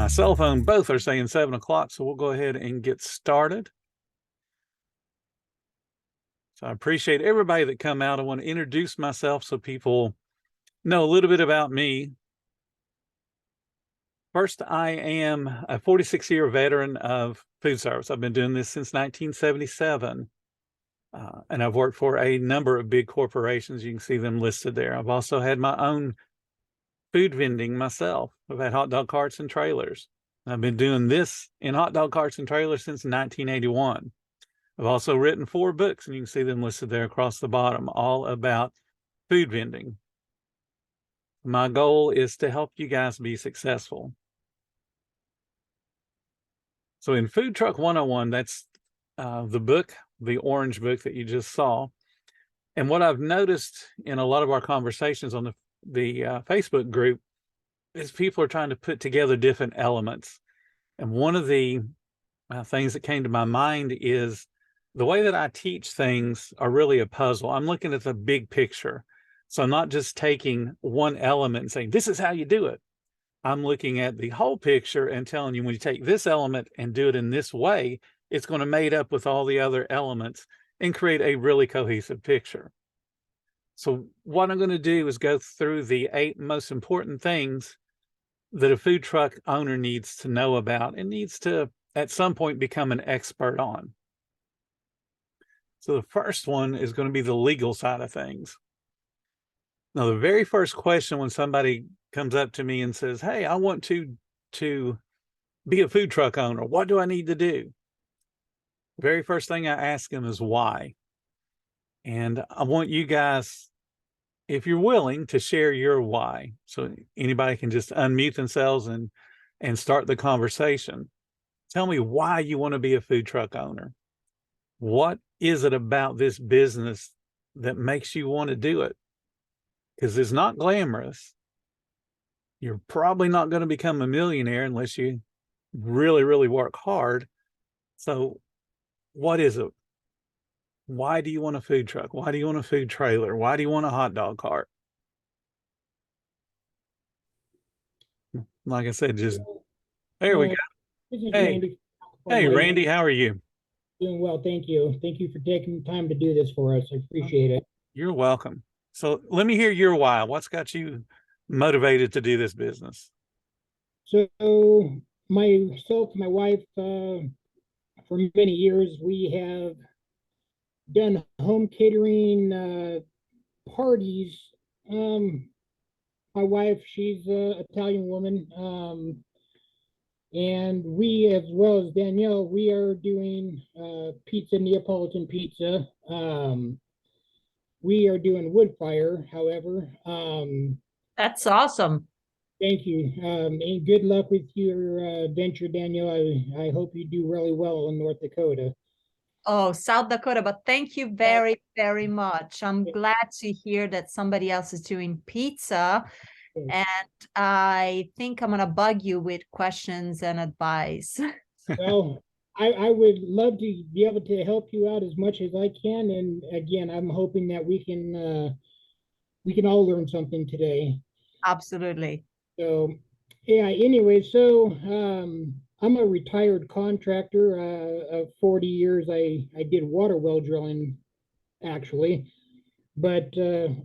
my cell phone, both are saying 7 o'clock, so we'll go ahead and get started. So I appreciate everybody that come out. I want to introduce myself so people know a little bit about me. First, I am a 46-year veteran of food service. I've been doing this since 1977, and I've worked for a number of big corporations. You can see them listed there. I've also had my own food vending myself. I've had hot dog carts and trailers. I've been doing this in hot dog carts and trailers since 1981. I've also written 4 books, and you can see them listed there across the bottom, all about food vending. My goal is to help you guys be successful. So in Food Truck 101, that's the book, the orange book that you just saw. And what I've noticed in a lot of our conversations on the Facebook group is people are trying to put together different elements. And one of the things that came to my mind is the way that I teach things are really a puzzle. I'm looking at the big picture. So I'm not just taking one element and saying, this is how you do it. I'm looking at the whole picture and telling you, when you take this element and do it in this way, it's going to mate up with all the other elements and create a really cohesive picture. So what I'm going to do is go through the 8 most important things that a food truck owner needs to know about and needs to, at some point, become an expert on. So the first one is going to be the legal side of things. Now, the very first question when somebody comes up to me and says, hey, I want to be a food truck owner, what do I need to do? The very first thing I ask them is why. And I want you guys, if you're willing, to share your why. So anybody can just unmute themselves and start the conversation. Tell me why you want to be a food truck owner. What is it about this business that makes you want to do it? Because it's not glamorous. You're probably not going to become a millionaire unless you really, really work hard. So what is it? Why do you want a food truck? Why do you want a food trailer? Why do you want a hot dog cart? Like I said, just there we go. This is Hey, Randy. hey, Randy, how are you? Doing well, thank you. Thank you for taking the time to do this for us. I appreciate it. You're welcome. So let me hear your why. What's got you motivated to do this business? So myself, my wife, for many years, we have done home catering parties. My wife, she's an Italian woman. And we, as well as Danielle, we are doing pizza, Neapolitan pizza. We are doing wood fire, however. That's awesome. Thank you. And good luck with your venture, Danielle. I hope you do really well in North Dakota. Oh, South Dakota, but thank you very, very much. I'm glad to hear that somebody else is doing pizza. And I think I'm going to bug you with questions and advice. Well, I would love to be able to help you out as much as I can. And again, I'm hoping that we can all learn something today. Absolutely. So, yeah, anyway, so I'm a retired contractor of 40 years. I did water well drilling, actually, but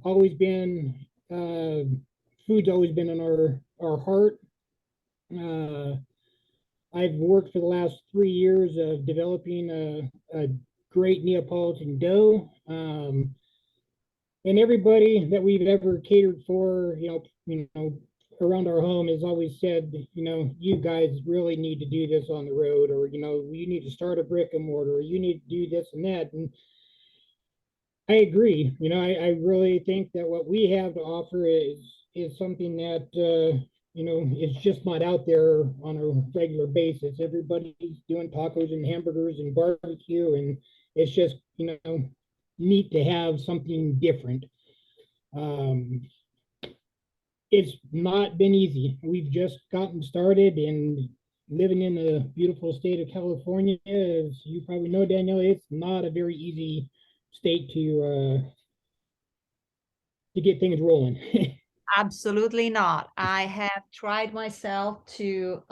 always been, food's always been in our heart. I've worked for the last 3 years of developing a great Neapolitan dough. And everybody that we've ever catered for, you know, around our home has always said, you guys really need to do this on the road, or, you need to start a brick and mortar, or you need to do this and that. And I agree. I really think that what we have to offer is something that, is just not out there on a regular basis. Everybody's doing tacos and hamburgers and barbecue, and it's just, neat to have something different. It's not been easy. We've just gotten started, and living in the beautiful state of California, as you probably know, Danielle, it's not a very easy state to get things rolling. Absolutely not. I have tried myself to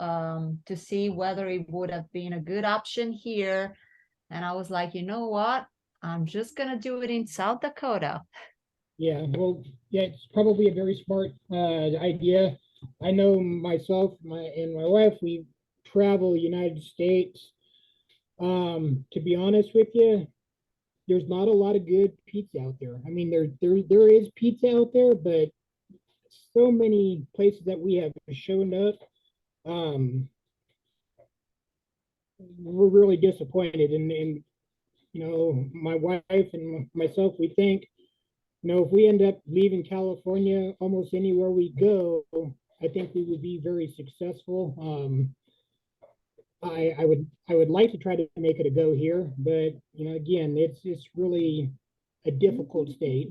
see whether it would have been a good option here. And I was like, you know what? I'm just gonna do it in South Dakota. Yeah, well, yeah, it's probably a very smart idea. I know myself, and my wife, we travel the United States. To be honest with you, there's not a lot of good pizza out there. I mean, there is pizza out there, but so many places that we have shown up, um, we're really disappointed. And you know, my wife and myself, we think, you know, if we end up leaving California, almost anywhere we go, I think we would be very successful. I would like to try to make it a go here, but you know, again, it's really a difficult state.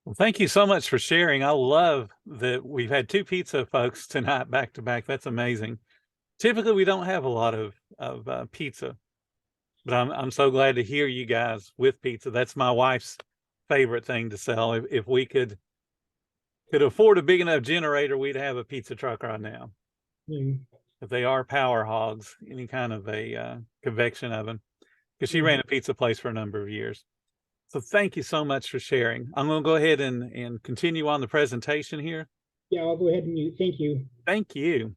Well, thank you so much for sharing. I love that we've had 2 pizza folks tonight back to back. That's amazing. Typically, we don't have a lot of pizza, but I'm so glad to hear you guys with pizza. That's my wife's favorite thing to sell. If we could afford a big enough generator, we'd have a pizza truck right now. Mm. If they are power hogs, any kind of a convection oven, because she Mhm. ran a pizza place for a number of years. So thank you so much for sharing. I'm going to go ahead and continue on the presentation here. Yeah, I'll go ahead and thank you. Thank you.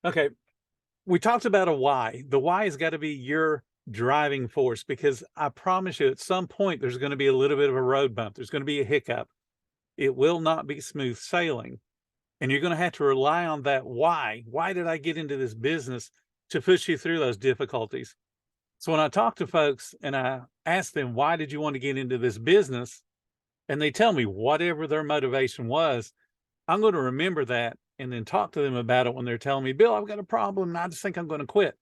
Okay. We talked about a why. The why has got to be your driving force, because I promise you at some point, there's going to be a little bit of a road bump. There's going to be a hiccup. It will not be smooth sailing. And you're going to have to rely on that why. Why did I get into this business, to push you through those difficulties? So when I talk to folks and I ask them, why did you want to get into this business? And they tell me whatever their motivation was, I'm going to remember that and then talk to them about it when they're telling me, Bill, I've got a problem and I just think I'm going to quit.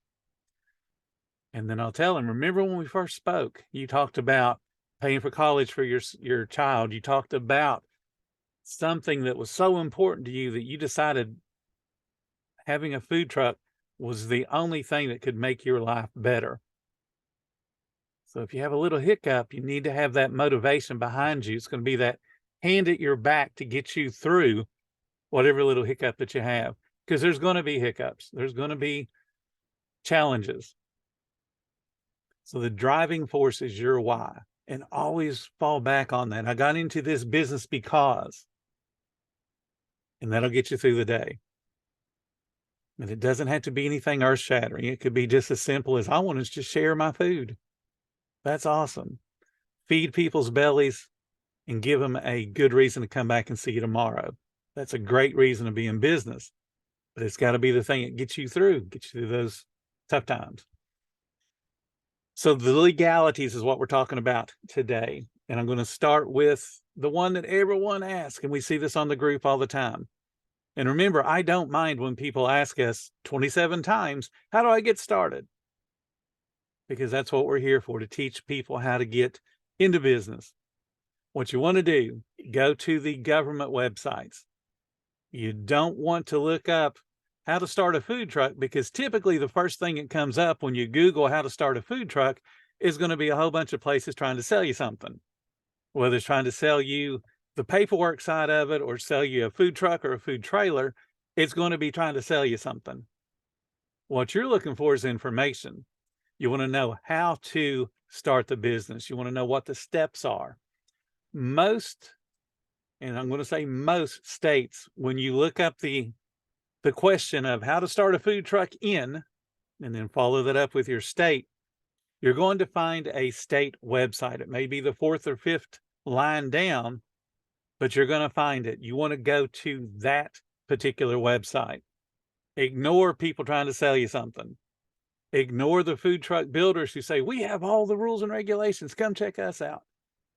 And then I'll tell them, remember when we first spoke, you talked about paying for college for your child. You talked about something that was so important to you that you decided having a food truck was the only thing that could make your life better. So if you have a little hiccup, you need to have that motivation behind you. It's going to be that hand at your back to get you through whatever little hiccup that you have, because there's going to be hiccups. There's going to be challenges. So the driving force is your why, and always fall back on that. I got into this business because, and that'll get you through the day. And it doesn't have to be anything earth shattering. It could be just as simple as, I want to just share my food. That's awesome. Feed people's bellies and give them a good reason to come back and see you tomorrow. That's a great reason to be in business, but it's got to be the thing that gets you through those tough times. So the legalities is what we're talking about today. And I'm going to start with the one that everyone asks, and we see this on the group all the time. And remember, I don't mind when people ask us 27 times, how do I get started? Because that's what we're here for, to teach people how to get into business. What you want to do, go to the government websites. You don't want to look up how to start a food truck, because typically the first thing that comes up when you Google how to start a food truck is going to be a whole bunch of places trying to sell you something, whether it's trying to sell you the paperwork side of it or sell you a food truck or a food trailer. It's going to be trying to sell you something. What you're looking for is information. You want to know how to start the business. You want to know what the steps are. Most, and I'm going to say most states, when you look up the question of how to start a food truck in, and then follow that up with your state, you're going to find a state website. It may be the 4th or 5th line down, but you're going to find it. You want to go to that particular website. Ignore people trying to sell you something. Ignore the food truck builders who say, we have all the rules and regulations, come check us out,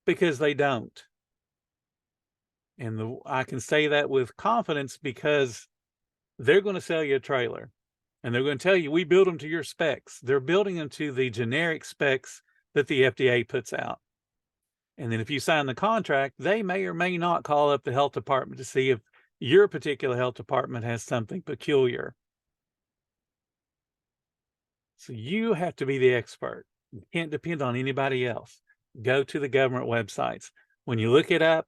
because they don't. And I can say that with confidence, because they're going to sell you a trailer and they're going to tell you, we build them to your specs. They're building them to the generic specs that the FDA puts out. And then if you sign the contract, they may or may not call up the health department to see if your particular health department has something peculiar. So you have to be the expert. You can't depend on anybody else. Go to the government websites. When you look it up,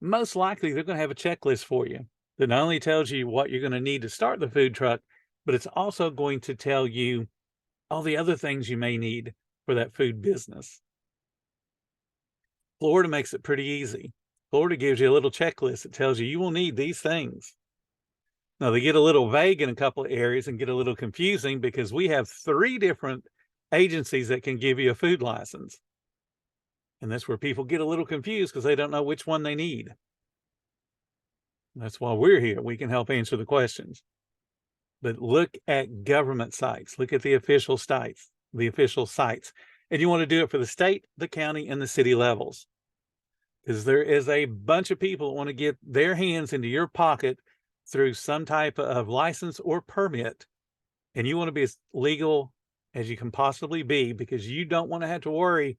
most likely they're going to have a checklist for you that not only tells you what you're going to need to start the food truck, but it's also going to tell you all the other things you may need for that food business. Florida makes it pretty easy. Florida gives you a little checklist that tells you you will need these things. Now, they get a little vague in a couple of areas and get a little confusing because we have 3 different agencies that can give you a food license. And that's where people get a little confused because they don't know which one they need. That's why we're here. We can help answer the questions. But look at government sites. Look at the official sites, And you want to do it for the state, the county, and the city levels. Because there is a bunch of people that want to get their hands into your pocket through some type of license or permit. And you want to be as legal as you can possibly be, because you don't want to have to worry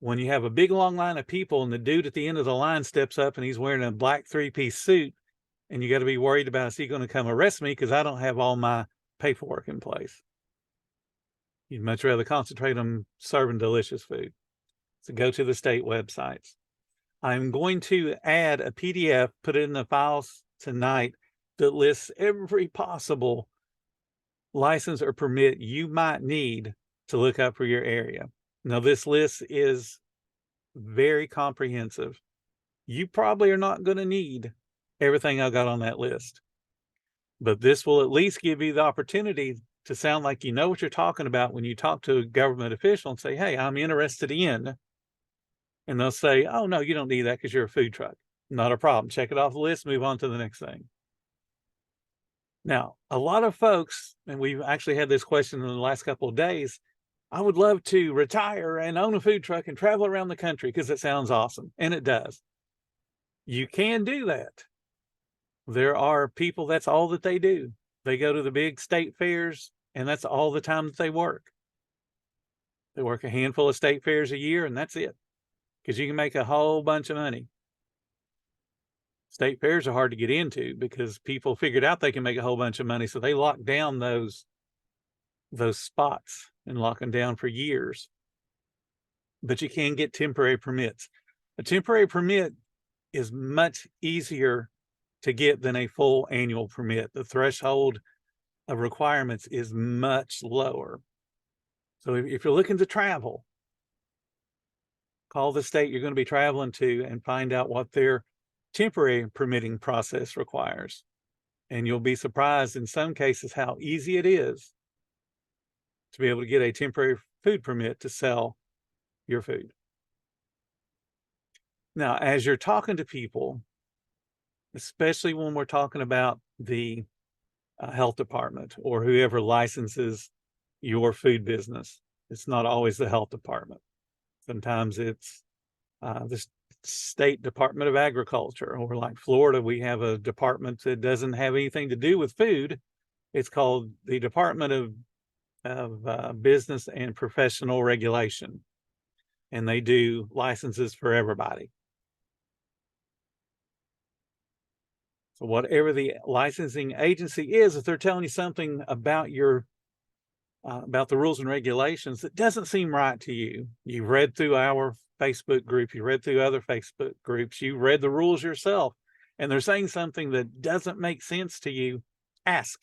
when you have a big long line of people and the dude at the end of the line steps up and he's wearing a black 3-piece suit, and you got to be worried about, is he going to come arrest me because I don't have all my paperwork in place? You'd much rather concentrate on serving delicious food. So go to the state websites. I'm going to add a PDF, put it in the files tonight, that lists every possible license or permit you might need to look up for your area. Now, this list is very comprehensive. You probably are not going to need everything I got on that list, but this will at least give you the opportunity to sound like you know what you're talking about when you talk to a government official and say, hey, I'm interested in, and they'll say, oh, no, you don't need that because you're a food truck. Not a problem. Check it off the list, move on to the next thing. Now, a lot of folks, and we've actually had this question in the last couple of days, I would love to retire and own a food truck and travel around the country because it sounds awesome. And it does. You can do that. There are people, that's all that they do. They go to the big state fairs, and that's all the time that they work. They work a handful of state fairs a year, and that's it. Because you can make a whole bunch of money. State fairs are hard to get into because people figured out they can make a whole bunch of money, so they lock down those spots and lock them down for years. But you can get temporary permits. A temporary permit is much easier to get than a full annual permit. The threshold of requirements is much lower. So if you're looking to travel, call the state you're going to be traveling to and find out what their temporary permitting process requires. And you'll be surprised in some cases how easy it is to be able to get a temporary food permit to sell your food. Now, as you're talking to people, especially when we're talking about the health department or whoever licenses your food business, it's not always the health department. Sometimes it's the state Department of Agriculture, or like Florida, we have a department that doesn't have anything to do with food. It's called the Department of Business and Professional Regulation, and they do licenses for everybody. So whatever the licensing agency is, if they're telling you something about your about the rules and regulations that doesn't seem right to you, you've read through our Facebook group, you read through other Facebook groups, you read the rules yourself, and they're saying something that doesn't make sense to you, ask.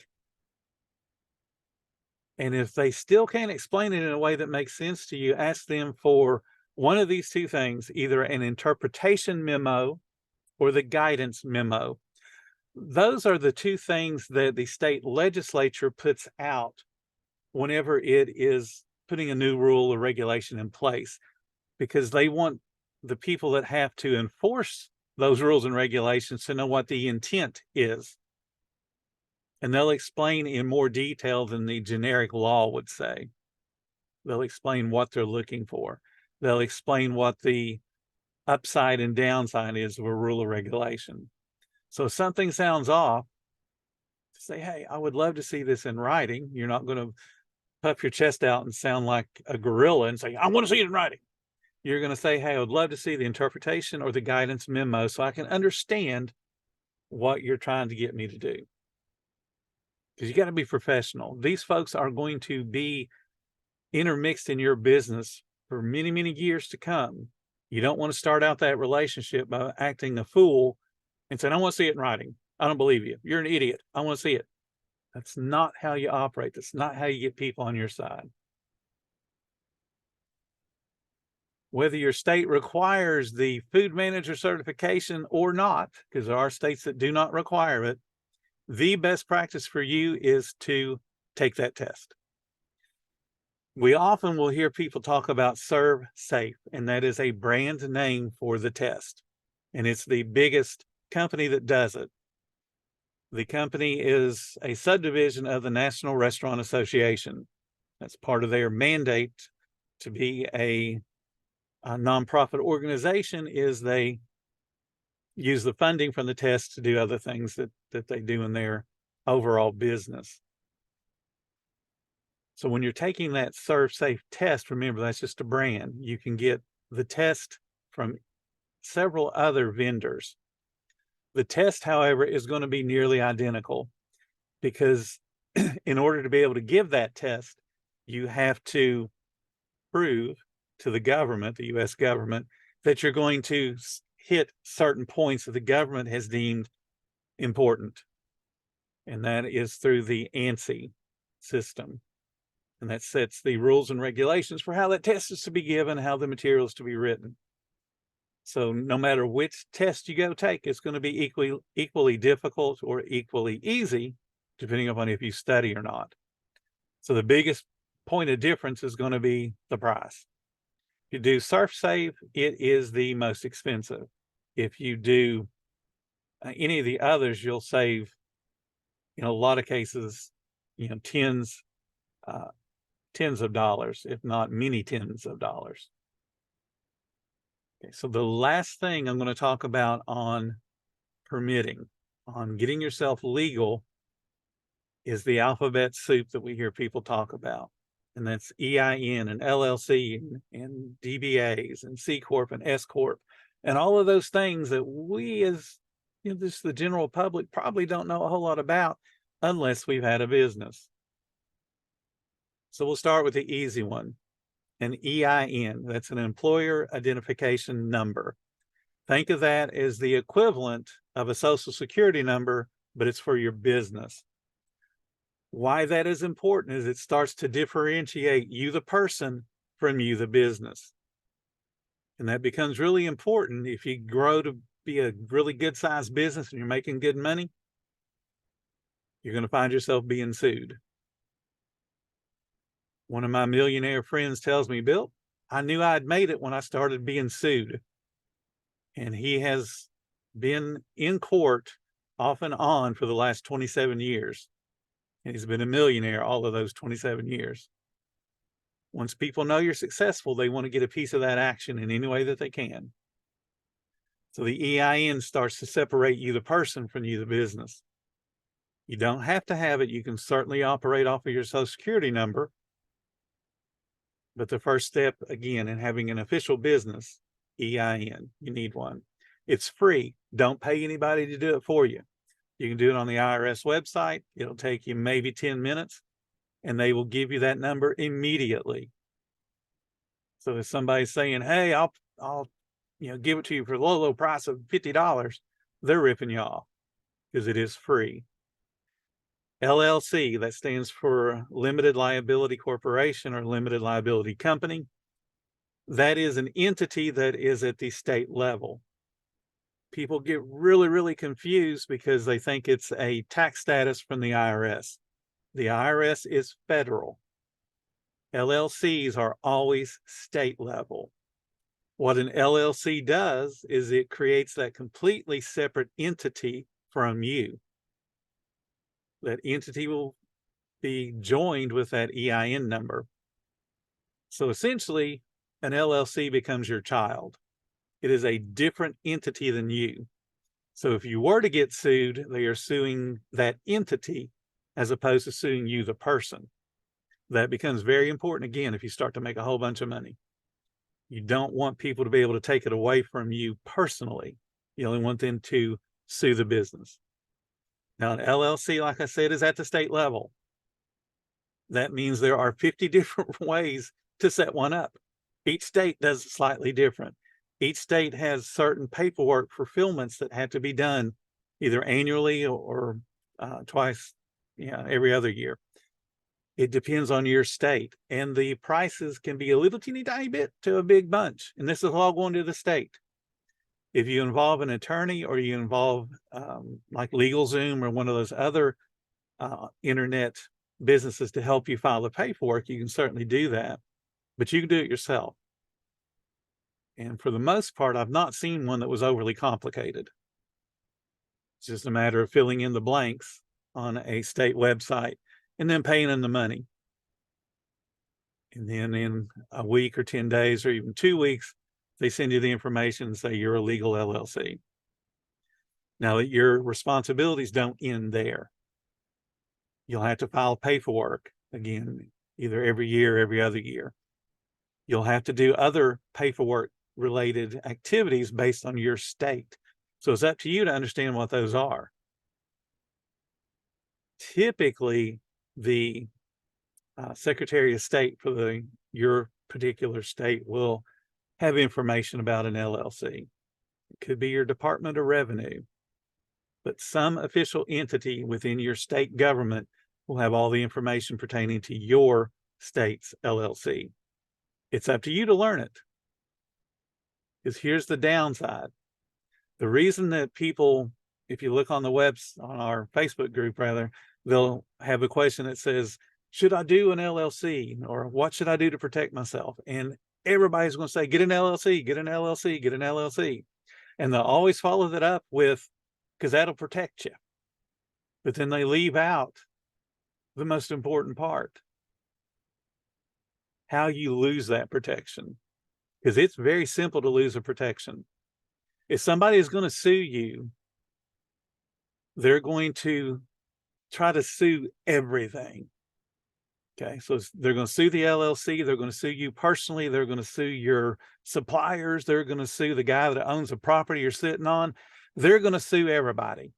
And if they still can't explain it in a way that makes sense to you, ask them for one of these 2 things, either an interpretation memo or the guidance memo. Those are the 2 things that the state legislature puts out whenever it is putting a new rule or regulation in place, because they want the people that have to enforce those rules and regulations to know what the intent is. And they'll explain in more detail than the generic law would say. They'll explain what they're looking for. They'll explain what the upside and downside is of a rule or regulation. So if something sounds off, say, hey, I would love to see this in writing. You're not going to puff your chest out and sound like a gorilla and say, I want to see it in writing. You're going to say, hey, I would love to see the interpretation or the guidance memo so I can understand what you're trying to get me to do. Because you got to be professional. These folks are going to be intermixed in your business for many, many years to come. You don't want to start out that relationship by acting a fool and saying, I want to see it in writing. I don't believe you. You're an idiot. I want to see it. That's not how you operate. That's not how you get people on your side. Whether your state requires the food manager certification or not, because there are states that do not require it, the best practice for you is to take that test. We often will hear people talk about Serve Safe, and that is a brand name for the test. And it's the biggest company that does it. The company is a subdivision of the National Restaurant Association. That's part of their mandate to be a nonprofit organization, is they use the funding from the test to do other things that they do in their overall business. So when you're taking that Serve Safe test, remember that's just a brand. You can get the test from several other vendors. The test, however, is going to be nearly identical, because in order to be able to give that test, you have to prove to the government, the US government, that you're going to hit certain points that the government has deemed important. And that is through the ANSI system. And that sets the rules and regulations for how that test is to be given, how the material is to be written. So no matter which test you go take, it's going to be equally difficult or equally easy, depending upon if you study or not. So the biggest point of difference is going to be the price. If you do Serve Safe, it is the most expensive. If you do any of the others, you'll save, a lot of cases, tens of dollars, if not many tens of dollars. Okay, so the last thing I'm going to talk about on permitting, on getting yourself legal, is the alphabet soup that we hear people talk about. And that's EIN and LLC and DBAs and C Corp and S Corp and all of those things that we, as just the general public, probably don't know a whole lot about unless we've had a business. So we'll start with the easy one, an EIN. That's an employer identification number. Think of that as the equivalent of a social security number, but it's for your business. Why that is important is it starts to differentiate you, the person, from you, the business. And that becomes really important if you grow to be a really good sized business and you're making good money. You're going to find yourself being sued. One of my millionaire friends tells me, Bill, I knew I'd made it when I started being sued. And he has been in court off and on for the last 27 years. And he's been a millionaire all of those 27 years. Once people know you're successful, they want to get a piece of that action in any way that they can. So the EIN starts to separate you, the person, from you, the business. You don't have to have it. You can certainly operate off of your social security number. But the first step, again, in having an official business, EIN, you need one. It's free. Don't pay anybody to do it for you. You can do it on the IRS website. It'll take you maybe 10 minutes, and they will give you that number immediately. So if somebody's saying, hey, I'll give it to you for the low price of $50, they're ripping you off, because it is free. LLC, that stands for Limited Liability Corporation or Limited Liability Company. That is an entity that is at the state level. People get really, really confused because they think it's a tax status from the IRS. The IRS is federal. LLCs are always state level. What an LLC does is it creates that completely separate entity from you. That entity will be joined with that EIN number. So essentially, an LLC becomes your child. It is a different entity than you. So if you were to get sued, they are suing that entity as opposed to suing you, the person. That becomes very important, again, if you start to make a whole bunch of money. You don't want people to be able to take it away from you personally. You only want them to sue the business. Now, an LLC, like I said, is at the state level. That means there are 50 different ways to set one up. Each state does it slightly different. Each state has certain paperwork fulfillments that have to be done either annually or twice, every other year. It depends on your state, and the prices can be a little teeny tiny bit to a big bunch. And this is all going to the state. If you involve an attorney or you involve like LegalZoom or one of those other internet businesses to help you file the paperwork, you can certainly do that, but you can do it yourself. And for the most part, I've not seen one that was overly complicated. It's just a matter of filling in the blanks on a state website and then paying them the money. And then in a week or 10 days or even 2 weeks, they send you the information and say you're a legal LLC. Now, your responsibilities don't end there. You'll have to file paperwork again, either every year, every other year. You'll have to do other paperwork related activities based on your state. So it's up to you to understand what those are. Typically, the Secretary of State for your particular state will have information about an LLC. It could be your Department of Revenue, but some official entity within your state government will have all the information pertaining to your state's LLC. It's up to you to learn it. Because here's the downside. The reason that people, if you look on the webs, on our Facebook group rather, they'll have a question that says, should I do an LLC? Or what should I do to protect myself? And everybody's going to say, get an LLC, get an LLC, get an LLC. And they'll always follow that up with, because that'll protect you. But then they leave out the most important part, how you lose that protection. Because it's very simple to lose a protection. If somebody is going to sue you, they're going to try to sue everything. Okay, so they're going to sue the LLC, they're going to sue you personally, they're going to sue your suppliers, they're going to sue the guy that owns the property you're sitting on, they're going to sue everybody.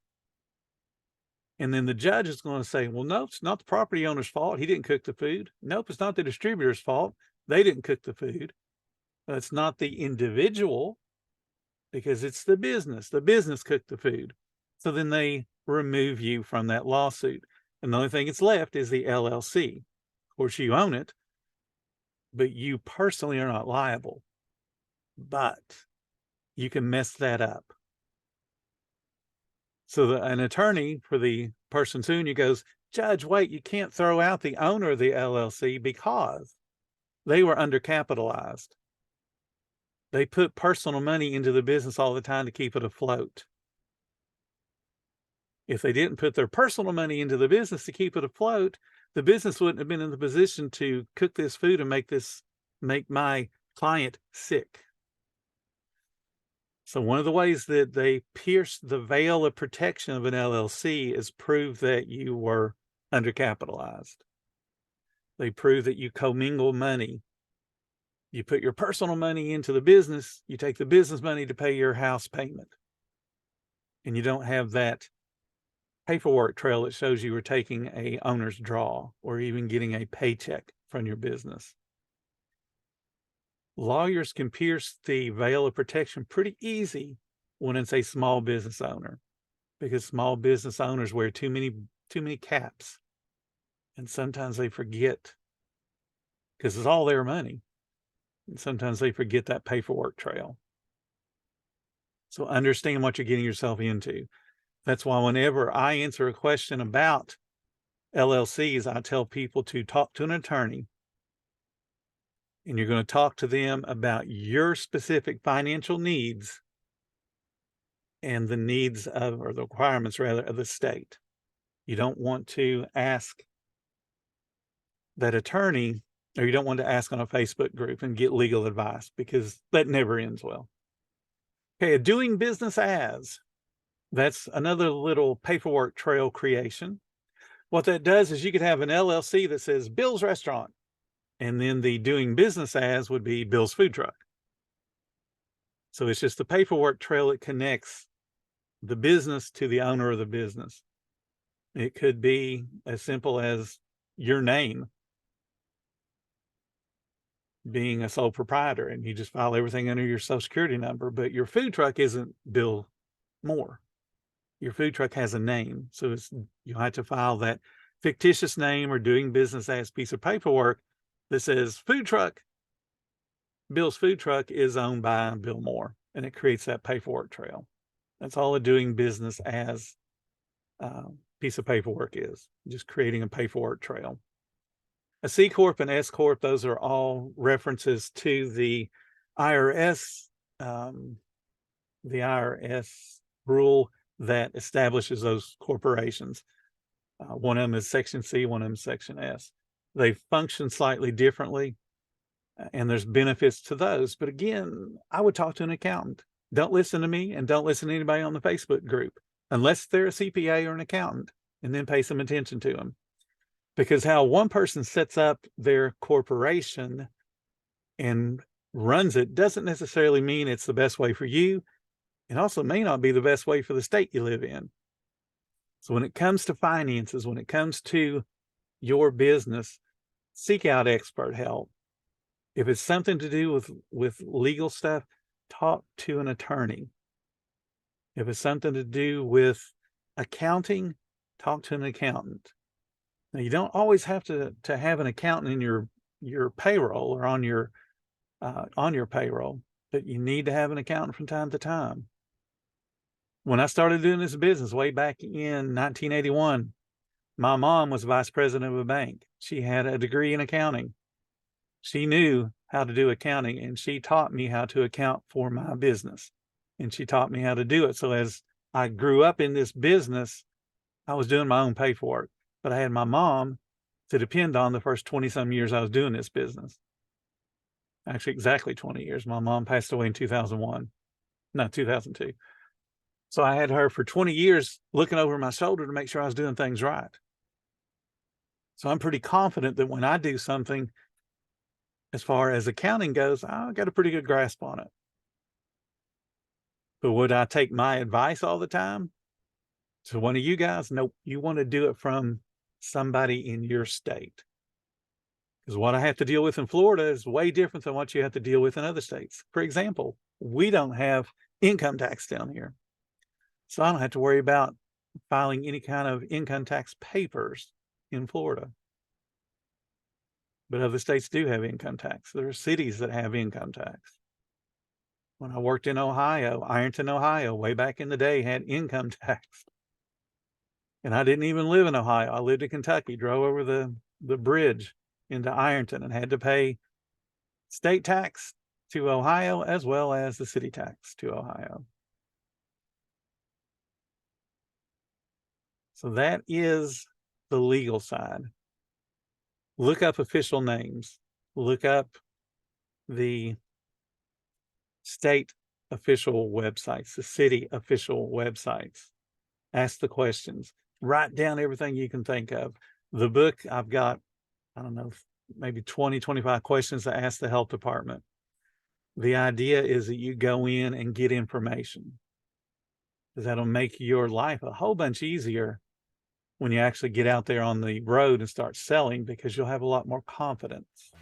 And then the judge is going to say, well, no, it's not the property owner's fault. He didn't cook the food. Nope, it's not the distributor's fault. They didn't cook the food. It's not the individual, because it's the business. The business cooked the food. So then they remove you from that lawsuit. And the only thing that's left is the LLC. Of course, you own it, but you personally are not liable. But you can mess that up. So an attorney for the person suing you goes, Judge, wait, you can't throw out the owner of the LLC because they were undercapitalized. They put personal money into the business all the time to keep it afloat. If they didn't put their personal money into the business to keep it afloat, the business wouldn't have been in the position to cook this food and make my client sick. So one of the ways that they pierce the veil of protection of an LLC is prove that you were undercapitalized. They prove that you commingle money. You put your personal money into the business, you take the business money to pay your house payment. And you don't have that paperwork trail that shows you were taking a owner's draw or even getting a paycheck from your business. Lawyers can pierce the veil of protection pretty easy when it's a small business owner, because small business owners wear too many caps. And sometimes they forget, because it's all their money. And sometimes they forget that paperwork trail. So understand what you're getting yourself into. That's why whenever I answer a question about LLCs, I tell people to talk to an attorney. And you're going to talk to them about your specific financial needs and the needs of, or the requirements rather, of the state. You don't want to ask that attorney, or you don't want to ask on a Facebook group and get legal advice, because that never ends well. Okay, doing business as. That's another little paperwork trail creation. What that does is you could have an LLC that says Bill's Restaurant, and then the doing business as would be Bill's Food Truck. So it's just the paperwork trail that connects the business to the owner of the business. It could be as simple as your name. being a sole proprietor, and you just file everything under your social security number. But your food truck isn't Bill Moore. Your food truck has a name. So you'll have to file that fictitious name or doing business as piece of paperwork that says food truck. Bill's food truck is owned by Bill Moore, and it creates that paperwork trail. That's all a doing business as piece of paperwork is, just creating a paperwork trail. A C Corp and S Corp, those are all references to the IRS, rule that establishes those corporations. One of them is Section C, one of them is Section S. They function slightly differently, and there's benefits to those. But again, I would talk to an accountant. Don't listen to me, and don't listen to anybody on the Facebook group, unless they're a CPA or an accountant, and then pay some attention to them. Because how one person sets up their corporation and runs it doesn't necessarily mean it's the best way for you. It also may not be the best way for the state you live in. So when it comes to finances, when it comes to your business, seek out expert help. If it's something to do with legal stuff, talk to an attorney. If it's something to do with accounting, talk to an accountant. Now, you don't always have to have an accountant in your payroll or on your payroll, but you need to have an accountant from time to time. When I started doing this business way back in 1981, my mom was vice president of a bank. She had a degree in accounting. She knew how to do accounting, and she taught me how to account for my business. And she taught me how to do it. So as I grew up in this business, I was doing my own paperwork, but I had my mom to depend on the first 20-some years I was doing this business. Actually, exactly 20 years. My mom passed away in 2001. No, 2002. So I had her for 20 years looking over my shoulder to make sure I was doing things right. So I'm pretty confident that when I do something, as far as accounting goes, I got a pretty good grasp on it. But would I take my advice all the time to one of you guys? Nope. You want to do it from somebody in your state. Because what I have to deal with in Florida is way different than what you have to deal with in other states. For example, we don't have income tax down here. So I don't have to worry about filing any kind of income tax papers in Florida. But other states do have income tax. There are cities that have income tax. When I worked in Ohio, Ironton, Ohio, way back in the day, had income tax. And I didn't even live in Ohio. I lived in Kentucky, drove over the bridge into Ironton and had to pay state tax to Ohio as well as the city tax to Ohio. So that is the legal side. Look up official names. Look up the state official websites, the city official websites. Ask the questions. Write down everything you can think of. The book, I've got, I don't know, maybe 20, 25 questions to ask the health department. The idea is that you go in and get information, because that'll make your life a whole bunch easier when you actually get out there on the road and start selling, because you'll have a lot more confidence.